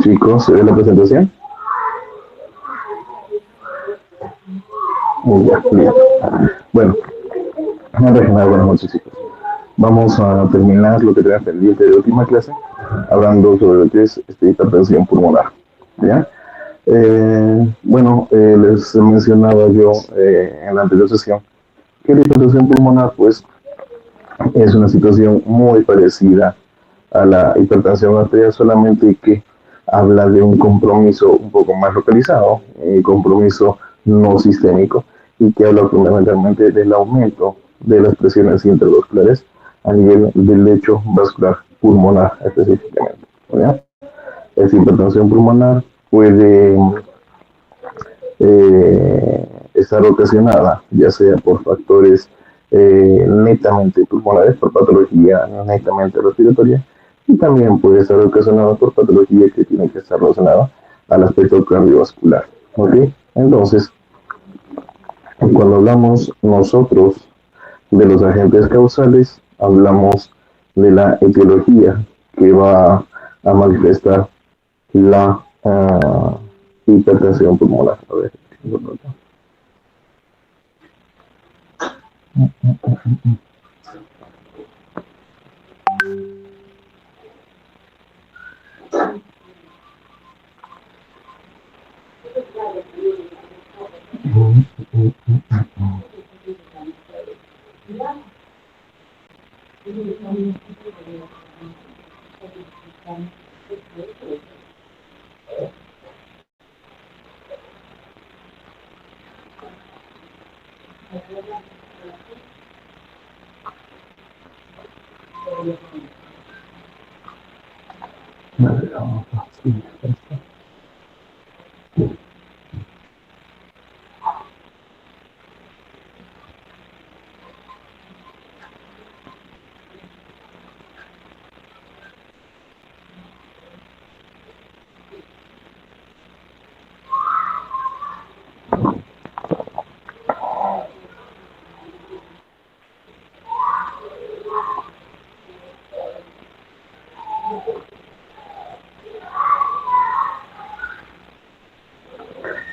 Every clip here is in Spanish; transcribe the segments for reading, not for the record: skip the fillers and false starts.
Chicos, ¿se ve la presentación? Ya, listo. Bueno, antes que nada, buenas noches, chicos. Vamos a terminar lo que tenía pendiente de la última clase, hablando sobre lo que es hipertensión pulmonar. ¿Ya? Les mencionaba yo en la anterior sesión que la hipertensión pulmonar, pues, es una situación muy parecida a la hipertensión arterial, solamente que habla de un compromiso un poco más localizado, un compromiso no sistémico, y que habla fundamentalmente del aumento de las presiones intravasculares a nivel del lecho vascular pulmonar específicamente. ¿Ya? Esta hipertensión pulmonar puede estar ocasionada ya sea por factores netamente pulmonares, por patología netamente respiratoria, y también puede estar ocasionada por patología que tiene que estar relacionada al aspecto cardiovascular. ¿Ok? Entonces, cuando hablamos nosotros de los agentes causales, hablamos de la etiología que va a manifestar la hipertensión pulmonar. A ver,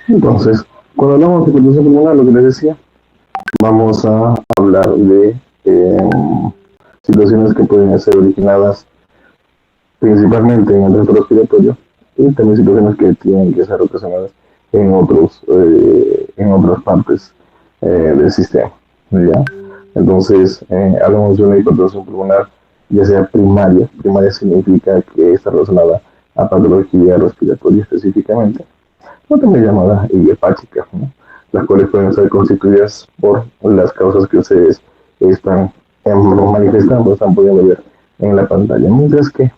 entonces, cuando hablamos de hipertensión pulmonar, lo que les decía, vamos a hablar de situaciones que pueden ser originadas principalmente en el tracto respiratorio y también situaciones que tienen que ser ocasionadas en otras partes del sistema. ¿Ya? Entonces, hablamos de una hipertensión pulmonar, ya sea primaria. Primaria significa que está relacionada a patología respiratoria específicamente, o también llamada idiopática, ¿no? Las cuales pueden ser constituidas por las causas que ustedes están manifestando, están pudiendo ver en la pantalla. Mientras que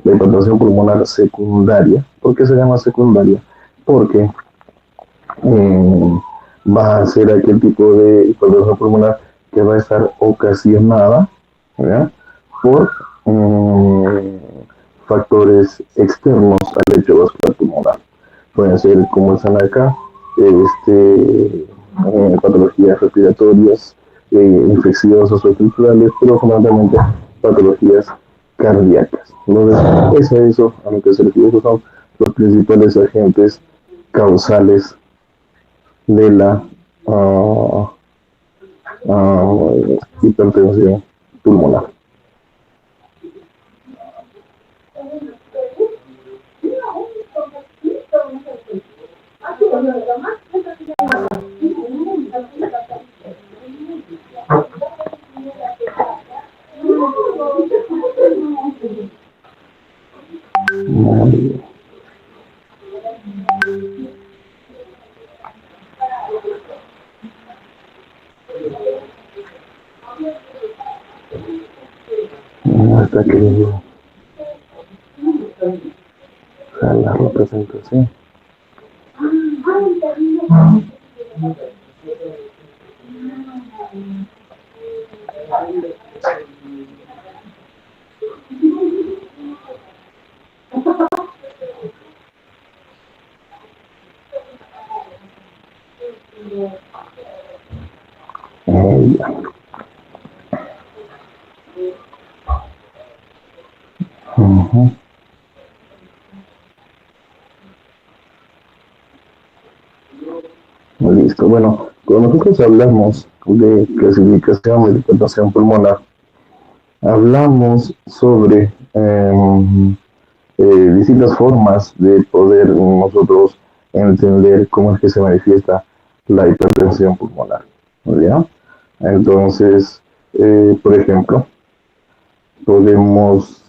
la hipertensión pulmonar secundaria, ¿por qué se llama secundaria? Porque eh, va a ser aquel tipo de hipertensión pulmonar que va a estar ocasionada, ¿verdad?, por eh, factores externos al lecho vascular pulmonar. Pueden ser, como están acá, patologías respiratorias, infecciosas o estructurales, pero fundamentalmente patologías cardíacas. Entonces, es a eso a lo que se refiere. Esos son los principales agentes causales de la uh, hipertensión pulmonar. Hasta que la representación. Uh -huh. Bueno, cuando nosotros hablamos de clasificación de hipertensión pulmonar, hablamos sobre distintas formas de poder nosotros entender cómo es que se manifiesta la hipertensión pulmonar. ¿Ya? Entonces, por ejemplo, podemos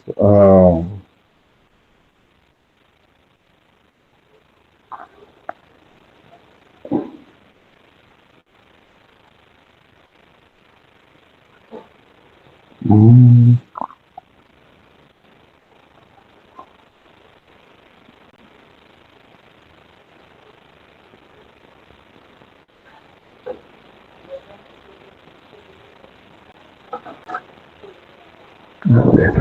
mm, a ver.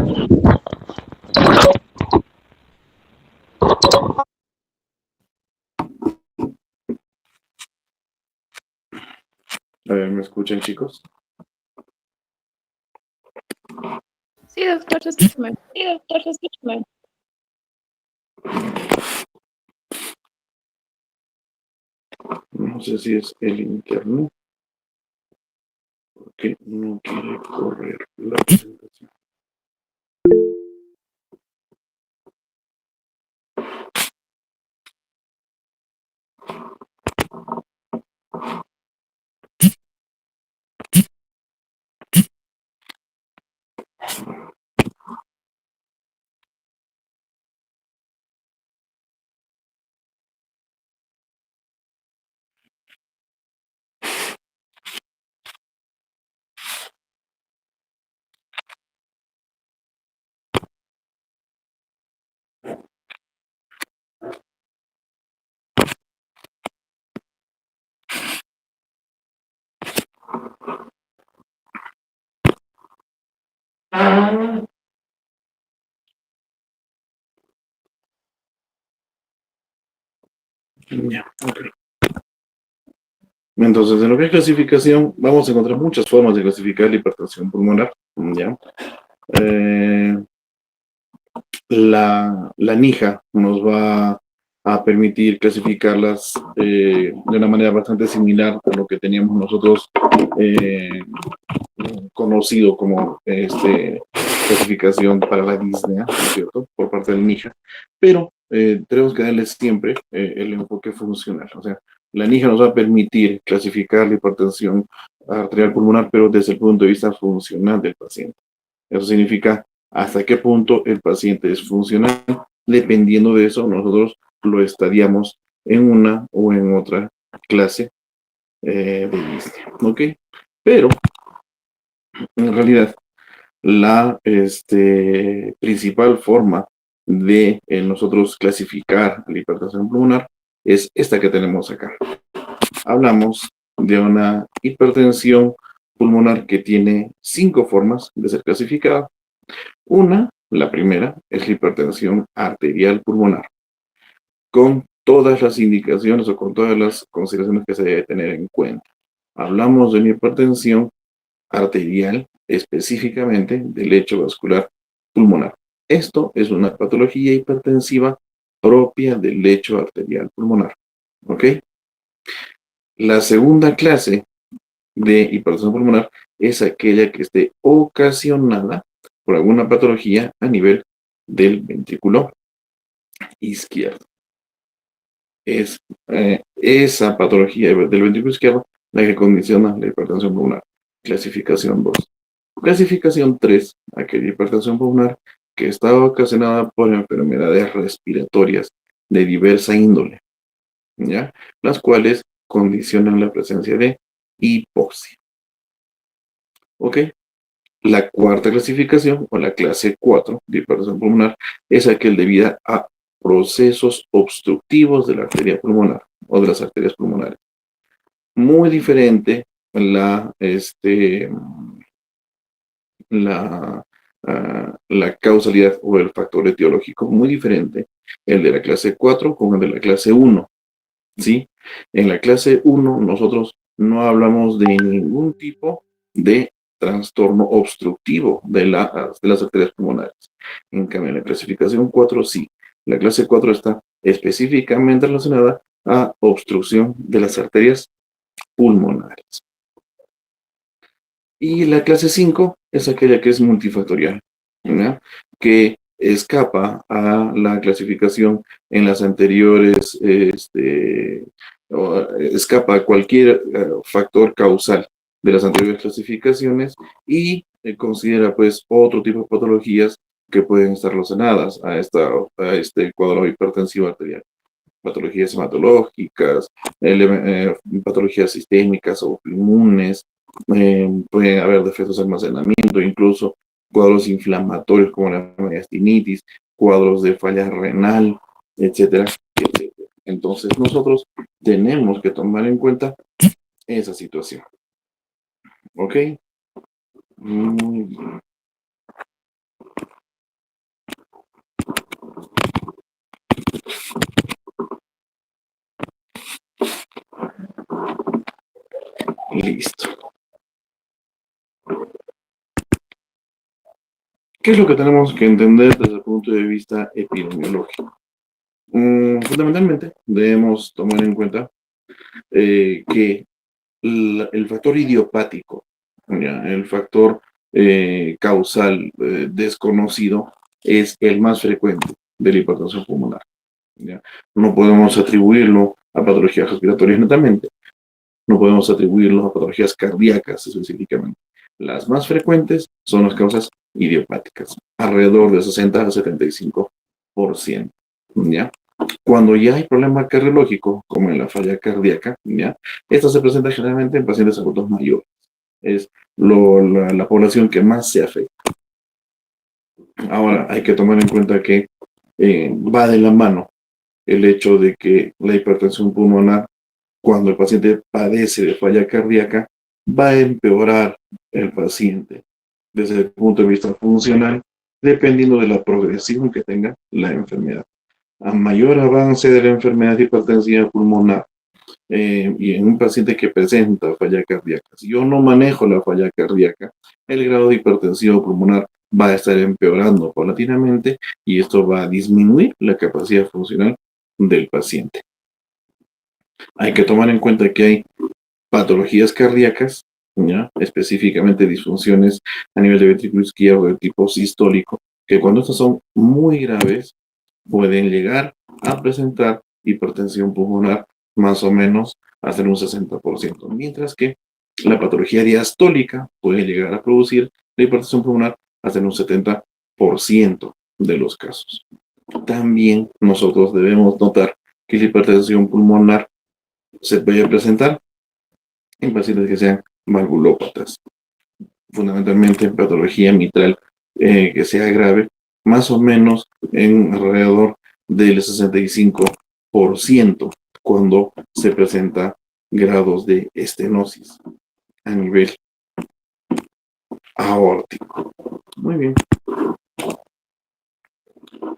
A ver, ¿me escuchan, chicos? Sí, doctor, escúchame. No sé si es el internet, porque no quiere correr la presentación. Ya, ok. Entonces, en lo que es clasificación, vamos a encontrar muchas formas de clasificar la hipertensión pulmonar. ¿Ya? Eh, la NIJA nos va a permitir clasificarlas de una manera bastante similar a lo que teníamos nosotros conocido como clasificación para la disnea, ¿no es cierto?, por parte del NIJA, pero tenemos que darle siempre el enfoque funcional. O sea, la NIJA nos va a permitir clasificar la hipertensión arterial pulmonar, pero desde el punto de vista funcional del paciente. Eso significa hasta qué punto el paciente es funcional. Dependiendo de eso, nosotros lo estaríamos en una o en otra clase de disnea, ¿ok? Pero, en realidad, la principal forma de nosotros clasificar la hipertensión pulmonar es esta que tenemos acá. Hablamos de una hipertensión pulmonar que tiene 5 formas de ser clasificada. La primera, es la hipertensión arterial pulmonar, con todas las indicaciones o con todas las consideraciones que se debe tener en cuenta. Hablamos de una hipertensión arterial, específicamente del lecho vascular pulmonar. Esto es una patología hipertensiva propia del lecho arterial pulmonar. ¿Ok? La segunda clase de hipertensión pulmonar es aquella que esté ocasionada por alguna patología a nivel del ventrículo izquierdo. Es esa patología del ventrículo izquierdo la que condiciona la hipertensión pulmonar. Clasificación 2. Clasificación 3, aquella hipertensión pulmonar que está ocasionada por enfermedades respiratorias de diversa índole, ¿ya? Las cuales condicionan la presencia de hipoxia. ¿Ok? La cuarta clasificación, o la clase 4 de hipertensión pulmonar, es aquel debida a procesos obstructivos de la arteria pulmonar o de las arterias pulmonares. Muy diferente la causalidad o el factor etiológico, muy diferente el de la clase 4 con el de la clase 1, ¿sí? En la clase 1 nosotros no hablamos de ningún tipo de trastorno obstructivo de las arterias pulmonares. En cambio, en la clasificación 4 sí. La clase 4 está específicamente relacionada a obstrucción de las arterias pulmonares. Y la clase 5 es aquella que es multifactorial, ¿ya? Que escapa a la clasificación en las anteriores, escapa a cualquier factor causal de las anteriores clasificaciones y considera pues otro tipo de patologías que pueden estar relacionadas a este cuadro hipertensivo arterial. Patologías hematológicas, patologías sistémicas o inmunes, pueden haber defectos de almacenamiento, incluso cuadros inflamatorios como la mediastinitis, cuadros de falla renal, etcétera, etcétera. Entonces nosotros tenemos que tomar en cuenta esa situación. ¿Ok? Muy bien. Listo. ¿Qué es lo que tenemos que entender desde el punto de vista epidemiológico? Fundamentalmente debemos tomar en cuenta que el factor idiopático, ¿ya? El factor causal desconocido es el más frecuente de la hipertensión pulmonar, ¿ya? No podemos atribuirlo a patologías respiratorias netamente, no podemos atribuirlo a patologías cardíacas específicamente. Las más frecuentes son las causas idiopáticas, alrededor del 60 al 75%, ¿ya? Cuando ya hay problema cardiológico, como en la falla cardíaca, ¿ya? Esto se presenta generalmente en pacientes adultos mayores. Es la población que más se afecta. Ahora, hay que tomar en cuenta que va de la mano el hecho de que la hipertensión pulmonar, cuando el paciente padece de falla cardíaca, va a empeorar el paciente desde el punto de vista funcional, dependiendo de la progresión que tenga la enfermedad. A mayor avance de la enfermedad hipertensiva pulmonar y en un paciente que presenta falla cardíaca, si yo no manejo la falla cardíaca, el grado de hipertensión pulmonar va a estar empeorando paulatinamente y esto va a disminuir la capacidad funcional del paciente. Hay que tomar en cuenta que hay patologías cardíacas, ¿ya? Específicamente disfunciones a nivel de ventrículo izquierdo de tipo sistólico, que cuando estas son muy graves, pueden llegar a presentar hipertensión pulmonar más o menos hasta un 60%, mientras que la patología diastólica puede llegar a producir la hipertensión pulmonar hasta un 70% de los casos. También nosotros debemos notar que la hipertensión pulmonar se puede presentar en pacientes que sean valvulópatas, fundamentalmente en patología mitral que sea grave, más o menos en alrededor del 65% cuando se presenta grados de estenosis a nivel aórtico. Muy bien.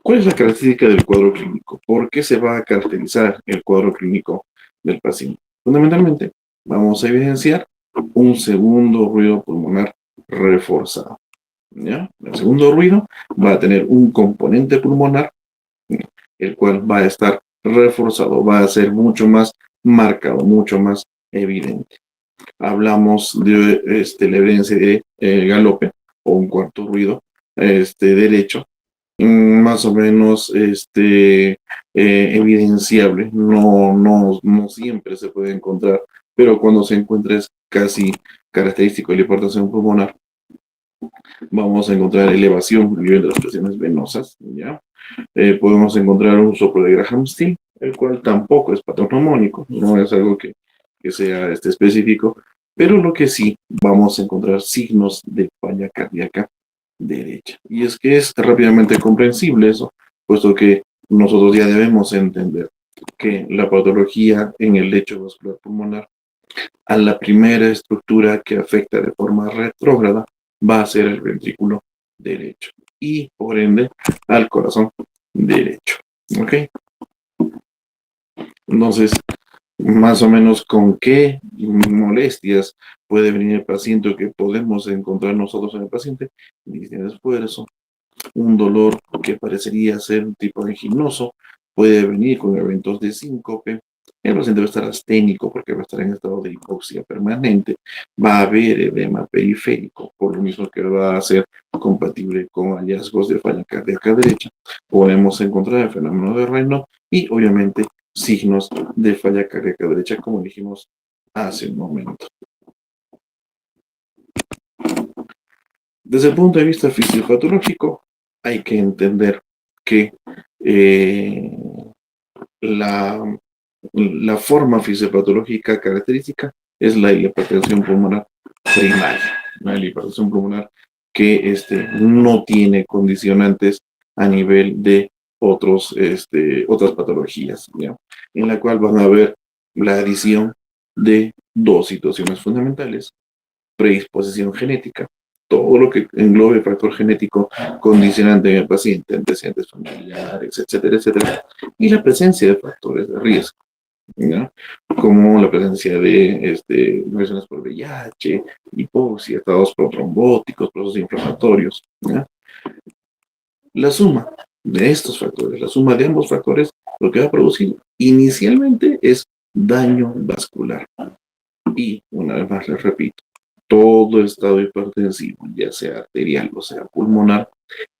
¿Cuál es la característica del cuadro clínico? ¿Por qué se va a caracterizar el cuadro clínico del paciente? Fundamentalmente, vamos a evidenciar un segundo ruido pulmonar reforzado, ¿ya? El segundo ruido va a tener un componente pulmonar, el cual va a estar reforzado, va a ser mucho más marcado, mucho más evidente. Hablamos de la evidencia de galope o un cuarto ruido derecho, más o menos evidenciable, no siempre se puede encontrar, pero cuando se encuentra es casi característico de la hipertensión pulmonar. Vamos a encontrar elevación a nivel de las presiones venosas, ¿ya? Podemos encontrar un soplo de Graham-Still, el cual tampoco es patognomónico, no es algo que sea específico, pero lo que sí vamos a encontrar signos de falla cardíaca derecha. Y es que es rápidamente comprensible eso, puesto que nosotros ya debemos entender que la patología en el lecho vascular pulmonar, a la primera estructura que afecta de forma retrógrada, va a ser el ventrículo derecho y por ende al corazón derecho. ¿Ok? Entonces, más o menos con qué molestias puede venir el paciente o que podemos encontrar nosotros en el paciente: disnea de esfuerzo, un dolor que parecería ser un tipo anginoso, puede venir con eventos de síncope, el paciente va a estar asténico porque va a estar en estado de hipoxia permanente, va a haber edema periférico, por lo mismo que va a ser compatible con hallazgos de falla cardíaca derecha. Podemos encontrar el fenómeno de Raynaud y obviamente signos de falla cardíaca derecha, como dijimos hace un momento. Desde el punto de vista fisiopatológico, hay que entender que la forma fisiopatológica característica es la hipertensión pulmonar primaria, la hipertensión pulmonar que no tiene condicionantes a nivel de otras patologías, ¿ya? En la cual van a ver la adición de dos situaciones fundamentales: predisposición genética, todo lo que englobe factor genético condicionante en el paciente, antecedentes familiares, etcétera, etcétera, y la presencia de factores de riesgo, ¿ya? Como la presencia de infecciones por VIH, hipoxia, estados protrombóticos, procesos inflamatorios, ¿ya? La suma de estos factores, la suma de ambos factores, lo que va a producir inicialmente es daño vascular. Y una vez más les repito, todo estado hipertensivo, ya sea arterial o sea pulmonar,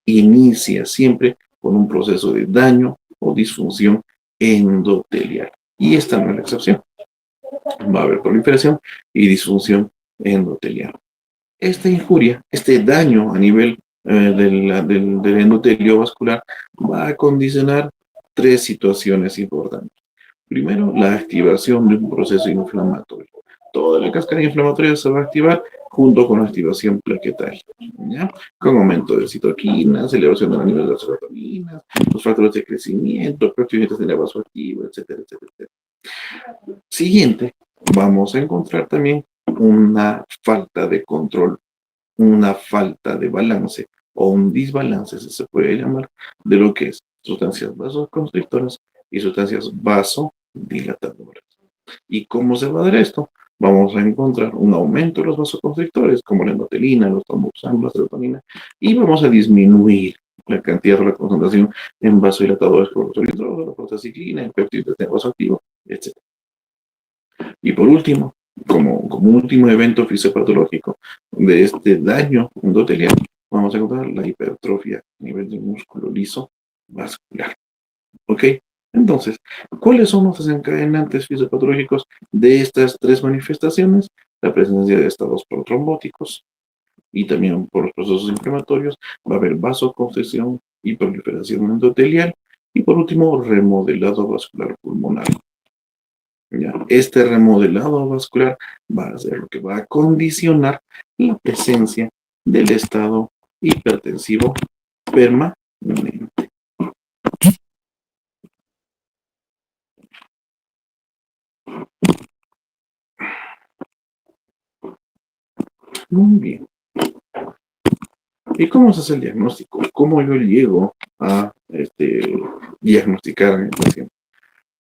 inicia siempre con un proceso de daño o disfunción endotelial. Y esta no es la excepción. Va a haber proliferación y disfunción endotelial. Esta injuria, este daño a nivel del endotelio vascular, va a condicionar tres situaciones importantes. Primero, la activación de un proceso inflamatorio. Toda la cascada inflamatoria se va a activar junto con la activación plaquetaria, ¿ya? Con aumento de citoquinas, elevación del nivel de las serotoninas, los factores de crecimiento, proteínas de vasoactivo, etcétera, etcétera, etcétera. Siguiente, vamos a encontrar también una falta de control, una falta de balance o un desbalance, si se puede llamar, de lo que es sustancias vasoconstrictoras y sustancias vasodilatadoras. ¿Y cómo se va a dar esto? Vamos a encontrar un aumento de los vasoconstrictores, como la endotelina, los tromboxanos, la serotonina, y vamos a disminuir la cantidad o la concentración en vasodilatadores como el eritritol, la prostacyclina, el péptido vasoactivo, etc. Y por último, como último evento fisiopatológico de este daño endotelial, vamos a encontrar la hipertrofia a nivel del músculo liso vascular. ¿Ok? Entonces, ¿cuáles son los desencadenantes fisiopatológicos de estas tres manifestaciones? La presencia de estados protrombóticos y también por los procesos inflamatorios va a haber vasoconstricción y proliferación endotelial y por último, remodelado vascular pulmonar. ¿Ya? Este remodelado vascular va a ser lo que va a condicionar la presencia del estado hipertensivo permanente. Muy bien. ¿Y cómo se hace el diagnóstico? ¿Cómo yo llego a diagnosticar a mi paciente?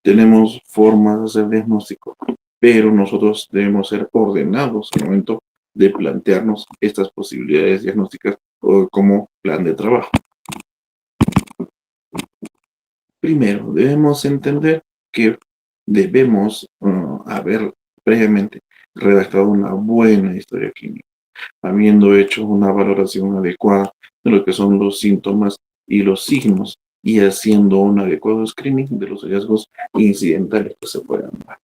Tenemos formas de hacer diagnóstico, pero nosotros debemos ser ordenados al momento de plantearnos estas posibilidades diagnósticas como plan de trabajo. Primero, debemos entender que debemos haber previamente redactado una buena historia clínica, habiendo hecho una valoración adecuada de lo que son los síntomas y los signos y haciendo un adecuado screening de los hallazgos incidentales que se puedan dar.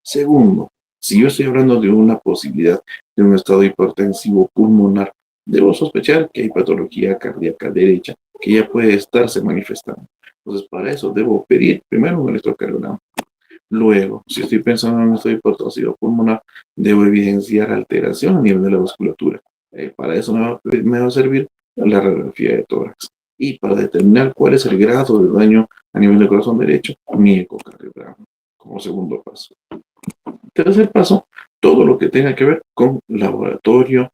Segundo, si yo estoy hablando de una posibilidad de un estado hipertensivo pulmonar, debo sospechar que hay patología cardíaca derecha que ya puede estarse manifestando. Entonces, para eso debo pedir primero un electrocardiograma. Luego, si estoy pensando en un estado hipertensivo pulmonar, debo evidenciar alteración a nivel de la vasculatura. Para eso me va a servir la radiografía de tórax. Y para determinar cuál es el grado de daño a nivel del corazón derecho, mi ecocardiograma como segundo paso. Tercer paso, todo lo que tenga que ver con laboratorio,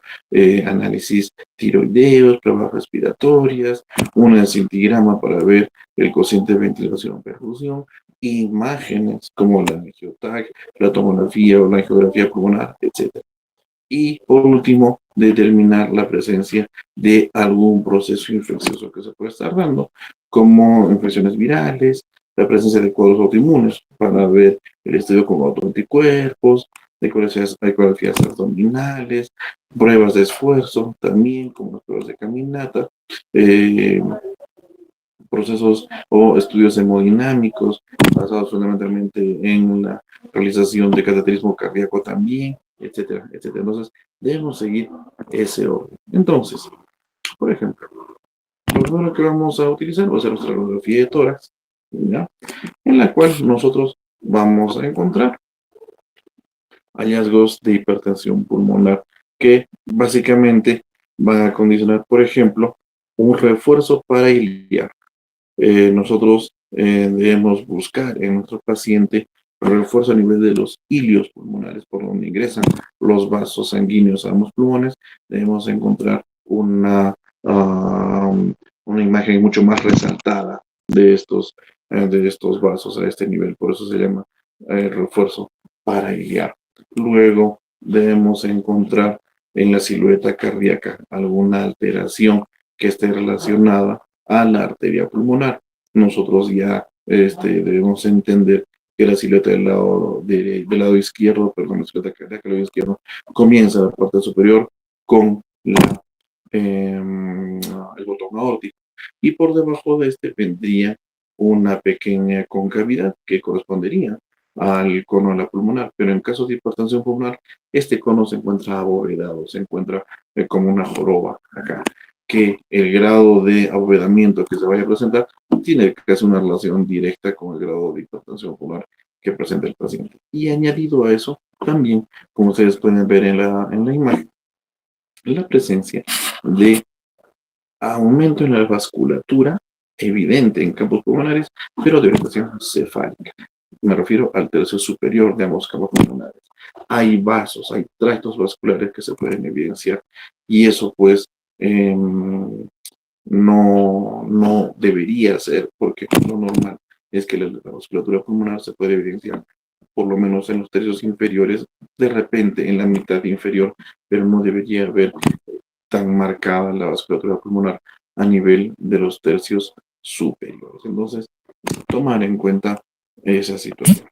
análisis tiroideos, pruebas respiratorias, un encefalograma para ver el cociente de ventilación-perfusión, imágenes como la angioTAC, la tomografía o la angiografía pulmonar, etc. Y por último, determinar la presencia de algún proceso infeccioso que se puede estar dando, como infecciones virales, la presencia de cuadros autoinmunes para ver el estudio con autoanticuerpos, ecografías abdominales, pruebas de esfuerzo también, como las pruebas de caminata, eh, procesos o estudios hemodinámicos basados fundamentalmente en la realización de cateterismo cardíaco también, etcétera, etcétera. Entonces, debemos seguir ese orden. Entonces, por ejemplo, lo primero que vamos a utilizar va a ser nuestra radiografía de tórax, ¿ya? En la cual nosotros vamos a encontrar hallazgos de hipertensión pulmonar que básicamente van a condicionar, por ejemplo, un refuerzo para iliar. Nosotros debemos buscar en nuestro paciente refuerzo a nivel de los ilios pulmonares, por donde ingresan los vasos sanguíneos a ambos pulmones. Debemos encontrar una imagen mucho más resaltada de estos vasos a este nivel, por eso se llama refuerzo parailiar. Luego debemos encontrar en la silueta cardíaca alguna alteración que esté relacionada a la arteria pulmonar. Nosotros ya debemos entender que la silueta del lado izquierdo, perdón, la silueta cardíaca del lado izquierdo, comienza en la parte superior con el botón aórtico. Y por debajo de este vendría una pequeña concavidad que correspondería al cono de la pulmonar, pero en caso de hipertensión pulmonar, este cono se encuentra abovedado, se encuentra como una joroba acá, que el grado de abovedamiento que se vaya a presentar tiene casi una relación directa con el grado de hipertensión pulmonar que presenta el paciente. Y añadido a eso, también, como ustedes pueden ver en la imagen, la presencia de aumento en la vasculatura evidente en campos pulmonares, pero de orientación cefálica. Me refiero al tercio superior de ambos campos pulmonares. Hay vasos, hay tractos vasculares que se pueden evidenciar y eso pues no debería ser, porque lo normal es que la vasculatura pulmonar se puede evidenciar por lo menos en los tercios inferiores, de repente en la mitad inferior, pero no debería haber tan marcada la vasculatura pulmonar a nivel de los tercios superiores. Entonces, tomar en cuenta esa situación.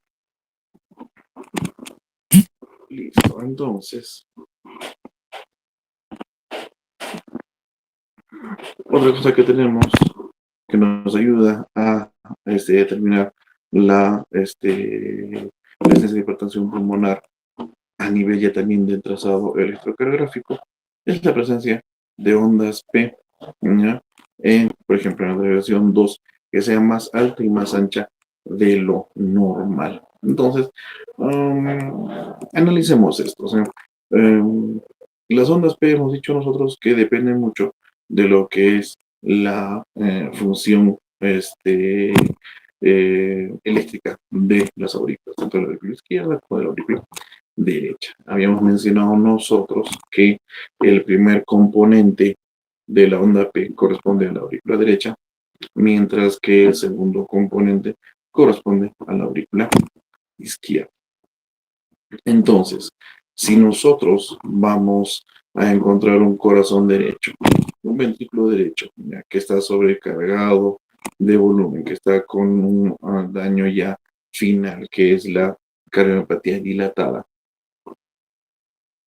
Listo, entonces, otra cosa que tenemos que nos ayuda a determinar la presencia de hipertensión pulmonar a nivel ya también del trazado electrocardiográfico es la presencia de ondas P, ¿ya? Por ejemplo, en la derivación 2, que sea más alta y más ancha de lo normal. Entonces, analicemos esto. O sea, las ondas P hemos dicho nosotros que dependen mucho de lo que es la función eléctrica de las aurículas, tanto de la aurícula izquierda como de la aurícula derecha. Habíamos mencionado nosotros que el primer componente de la onda P corresponde a la aurícula derecha, mientras que el segundo componente corresponde a la aurícula izquierda. Entonces, si nosotros vamos a encontrar un corazón derecho, un ventrículo derecho, ya que está sobrecargado de volumen, que está con un daño ya final, que es la cardiomiopatía dilatada,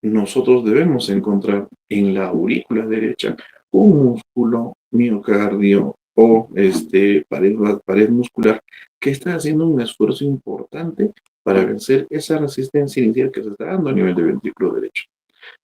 nosotros debemos encontrar en la aurícula derecha un músculo miocardio o pared muscular que está haciendo un esfuerzo importante para vencer esa resistencia inicial que se está dando a nivel de ventrículo derecho.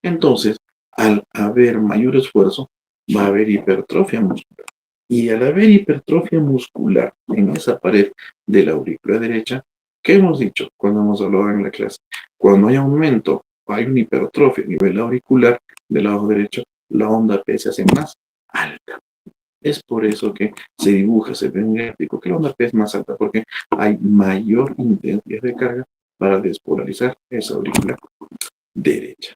Entonces, al haber mayor esfuerzo, va a haber hipertrofia muscular. Y al haber hipertrofia muscular en esa pared de la aurícula derecha, ¿qué hemos dicho cuando hemos hablado en la clase? Cuando hay aumento, hay una hipertrofia a nivel auricular del lado derecho, la onda P se hace más alta. Es por eso que se dibuja, se ve en el gráfico que la onda P es más alta, porque hay mayor intensidad de carga para despolarizar esa aurícula derecha.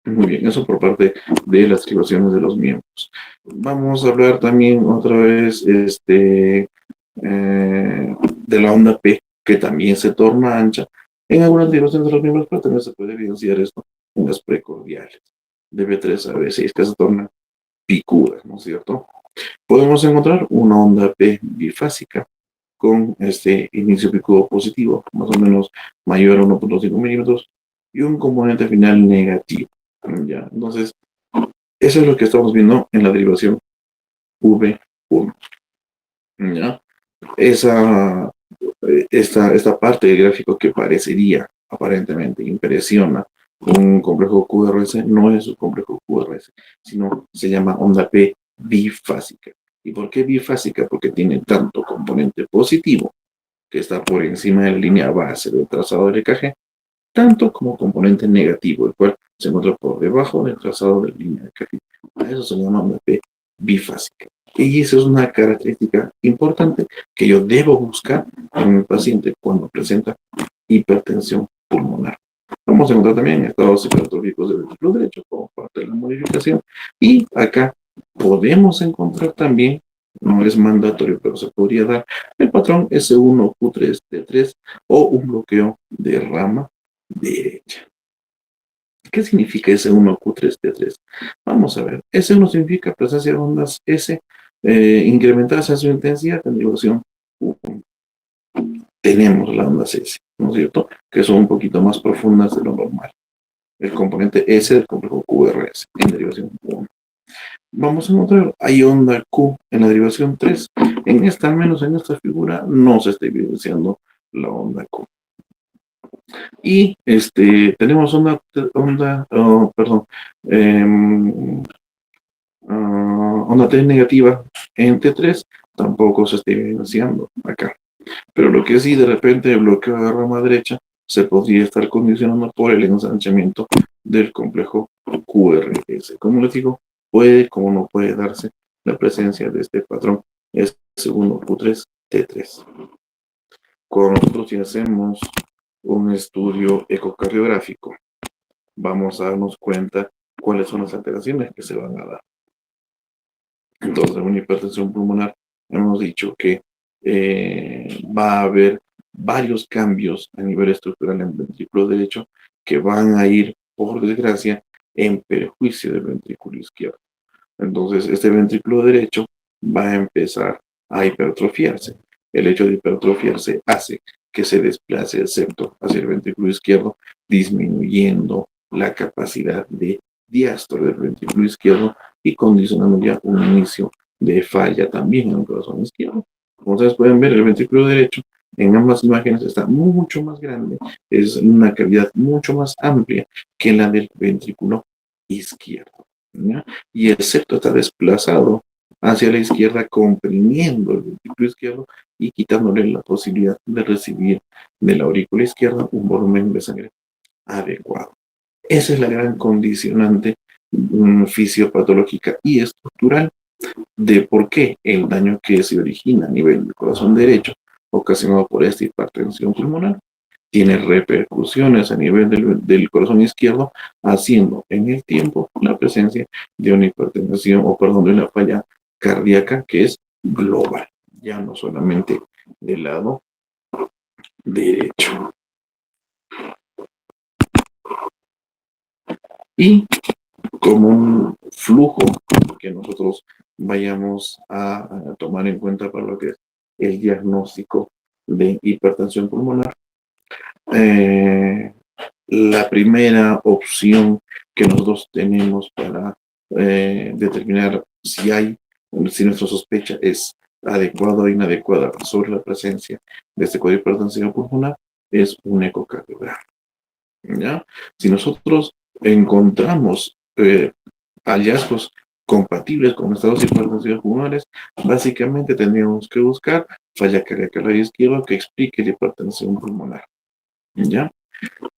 Muy bien, eso por parte de las estribaciones de los miembros. Vamos a hablar también otra vez de la onda P, que también se torna ancha en algunas estribaciones de los miembros, pero también se puede evidenciar esto en las precordiales, de B3 a B6, que se tornan picudas, ¿no es cierto? Podemos encontrar una onda P bifásica con este inicio picudo positivo, más o menos mayor a 1.5 milímetros, y un componente final negativo. ¿Ya? Entonces, eso es lo que estamos viendo en la derivación V1. ¿Ya? Esta parte del gráfico que parecería, aparentemente, impresiona un complejo QRS, no es un complejo QRS, sino se llama onda P bifásica. ¿Y por qué bifásica? Porque tiene tanto componente positivo, que está por encima de la línea base del trazado del EKG, tanto como componente negativo, el cual se encuentra por debajo del trazado de la línea de EKG. A eso se llama onda P bifásica. Y esa es una característica importante que yo debo buscar en mi paciente cuando presenta hipertensión pulmonar. Vamos a encontrar también estados hipertróficos del ventrículo derecho como parte de la modificación. Y acá podemos encontrar también, no es mandatorio, pero se podría dar el patrón S1Q3T3 o un bloqueo de rama derecha. ¿Qué significa S1Q3T3? Vamos a ver. S1 significa presencia de ondas S incrementadas a su intensidad en derivación 1. Tenemos las ondas S, ¿no es cierto? Que son un poquito más profundas de lo normal. El componente S del complejo QRS en derivación 1. Vamos a encontrar, hay onda Q en la derivación 3. En esta, al menos en esta figura, no se está evidenciando la onda Q. Y tenemos onda T negativa en T3, tampoco se está evidenciando acá. Pero lo que sí, de repente, el bloqueo de rama derecha se podría estar condicionando por el ensanchamiento del complejo QRS. Como les digo, puede, como no puede darse la presencia de este patrón S1Q3T3. Cuando nosotros ya hacemos un estudio ecocardiográfico, vamos a darnos cuenta cuáles son las alteraciones que se van a dar. Entonces, en una hipertensión pulmonar, hemos dicho que va a haber varios cambios a nivel estructural en el ventrículo derecho que van a ir, por desgracia, en perjuicio del ventrículo izquierdo. Entonces, este ventrículo derecho va a empezar a hipertrofiarse. El hecho de hipertrofiarse hace que se desplace el septo hacia el ventrículo izquierdo, disminuyendo la capacidad de diástole del ventrículo izquierdo y condicionando ya un inicio de falla también en el corazón izquierdo. Como ustedes pueden ver, el ventrículo derecho en ambas imágenes está mucho más grande, es una cavidad mucho más amplia que la del ventrículo izquierdo, ¿ya? Y el septo está desplazado hacia la izquierda, comprimiendo el ventrículo izquierdo y quitándole la posibilidad de recibir de la aurícula izquierda un volumen de sangre adecuado. Esa es la gran condicionante fisiopatológica y estructural de por qué el daño que se origina a nivel del corazón derecho, ocasionado por esta hipertensión pulmonar, tiene repercusiones a nivel del corazón izquierdo, haciendo en el tiempo la presencia de una hipertensión, o perdón, de una falla cardíaca que es global, ya no solamente del lado derecho. Y como un flujo que nosotros vayamos a tomar en cuenta para lo que es el diagnóstico de hipertensión pulmonar, la primera opción que nosotros tenemos para determinar si nuestra sospecha es adecuada o inadecuada sobre la presencia de este cuadro hipertensivo pulmonar es un ecocardiograma. ¿Ya? Si nosotros encontramos hallazgos compatibles con estados hipertensivos pulmonares, básicamente tendríamos que buscar falla cardíaca del lado izquierdo que explique la hipertensión pulmonar. ¿Ya?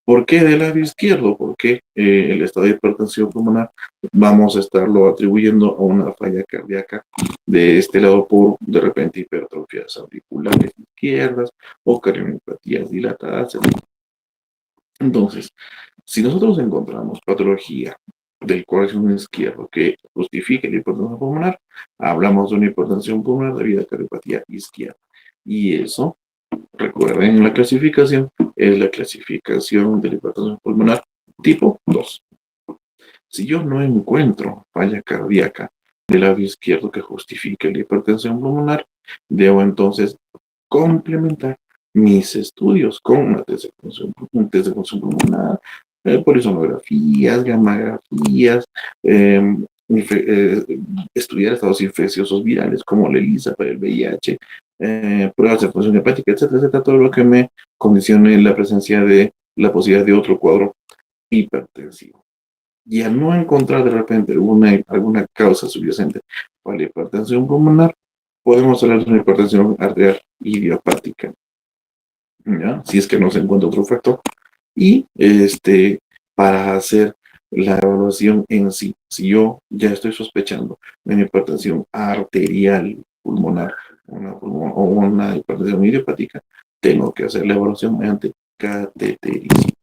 ¿Por qué del lado izquierdo? Porque el estado de hipertensión pulmonar vamos a estarlo atribuyendo a una falla cardíaca de este lado por, de repente, hipertrofias auriculares izquierdas o cardiomiopatías dilatadas, etc. Entonces, si nosotros encontramos patología del corazón izquierdo que justifique la hipertensión pulmonar, hablamos de una hipertensión pulmonar debido a cardiopatía izquierda. Y eso, recuerden, la clasificación es la clasificación de la hipertensión pulmonar tipo 2. Si yo no encuentro falla cardíaca del lado izquierdo que justifique la hipertensión pulmonar, debo entonces complementar mis estudios con un test de función pulmonar, polisonografías, gammagrafías, estudiar estados infecciosos virales como la ELISA para el VIH, pruebas de función hepática, etcétera, etcétera, todo lo que me condicione la presencia de la posibilidad de otro cuadro hipertensivo. Y al no encontrar de repente alguna causa subyacente para la hipertensión pulmonar, podemos hablar de una hipertensión arterial idiopática, ¿ya? Si es que no se encuentra otro factor. Y para hacer la evaluación en sí, si yo ya estoy sospechando de una hipertensión arterial pulmonar o una hipertensión idiopática, tengo que hacer la evaluación mediante cateterismo.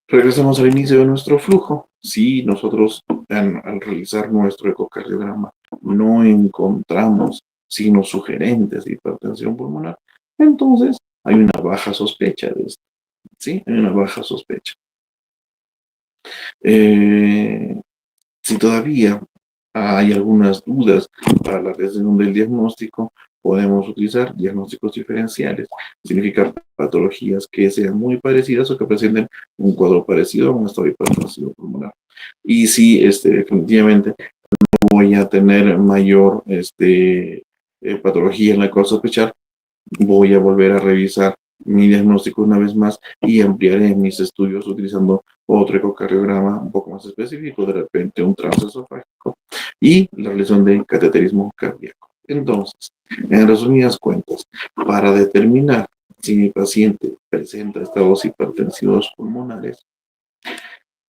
Regresamos al inicio de nuestro flujo. Si nosotros al realizar nuestro ecocardiograma no encontramos signos sugerentes de hipertensión pulmonar, entonces hay una baja sospecha de esto. ¿Sí? Hay una baja sospecha. Si todavía hay algunas dudas para la decisión del diagnóstico, podemos utilizar diagnósticos diferenciales. Significa patologías que sean muy parecidas o que presenten un cuadro parecido a un estado hipertensivo pulmonar. Y si definitivamente no voy a tener mayor patología en la cual sospechar, voy a volver a revisar mi diagnóstico una vez más y ampliaré mis estudios utilizando otro ecocardiograma un poco más específico, de repente un transesofágico y la realización de cateterismo cardíaco. Entonces, en resumidas cuentas, para determinar si mi paciente presenta estados hipertensivos pulmonares,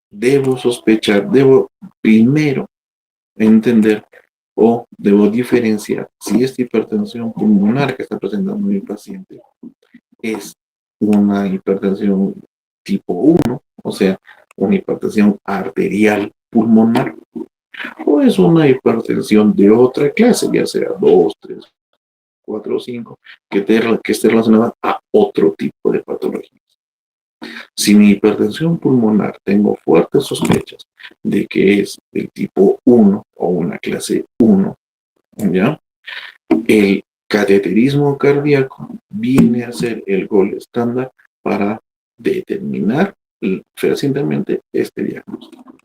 debo primero entender o debo diferenciar si esta hipertensión pulmonar que está presentando mi paciente es una hipertensión tipo 1, o sea, una hipertensión arterial pulmonar, o es una hipertensión de otra clase, ya sea 2, 3, 4 o 5, que esté relacionada a otro tipo de patología. Si mi hipertensión pulmonar tengo fuertes sospechas de que es del tipo 1 o una clase 1, ¿ya? El cateterismo cardíaco viene a ser el gol estándar para determinar fehacientemente este diagnóstico.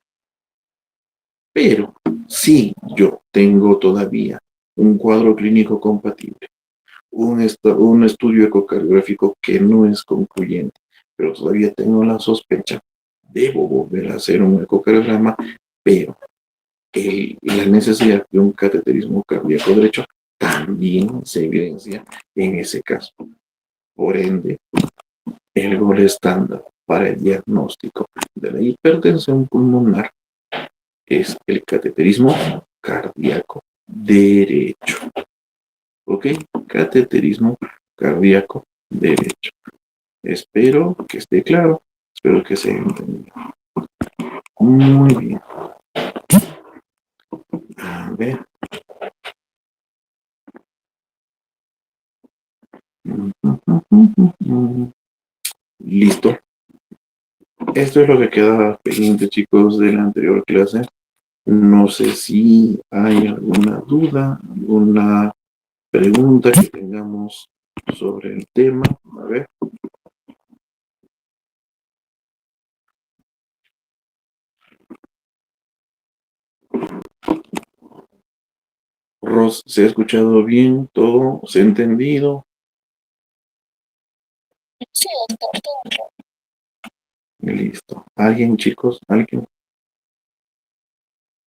Pero si yo tengo todavía un cuadro clínico compatible, un estudio ecocardiográfico que no es concluyente, pero todavía tengo la sospecha, debo volver a hacer un ecocardiograma, pero la necesidad de un cateterismo cardíaco derecho también se evidencia en ese caso. Por ende, el gol estándar para el diagnóstico de la hipertensión pulmonar es el cateterismo cardíaco derecho. ¿Ok? Cateterismo cardíaco derecho. Espero que esté claro. Espero que se entienda. Muy bien. A ver. Listo. Esto es lo que queda pendiente, chicos, de la anterior clase. No sé si hay alguna duda, alguna pregunta que tengamos sobre el tema. A ver. Ros, ¿se ha escuchado bien? ¿Todo? ¿Se ha entendido? Sí, doctor. Listo. ¿Alguien, chicos? ¿Alguien?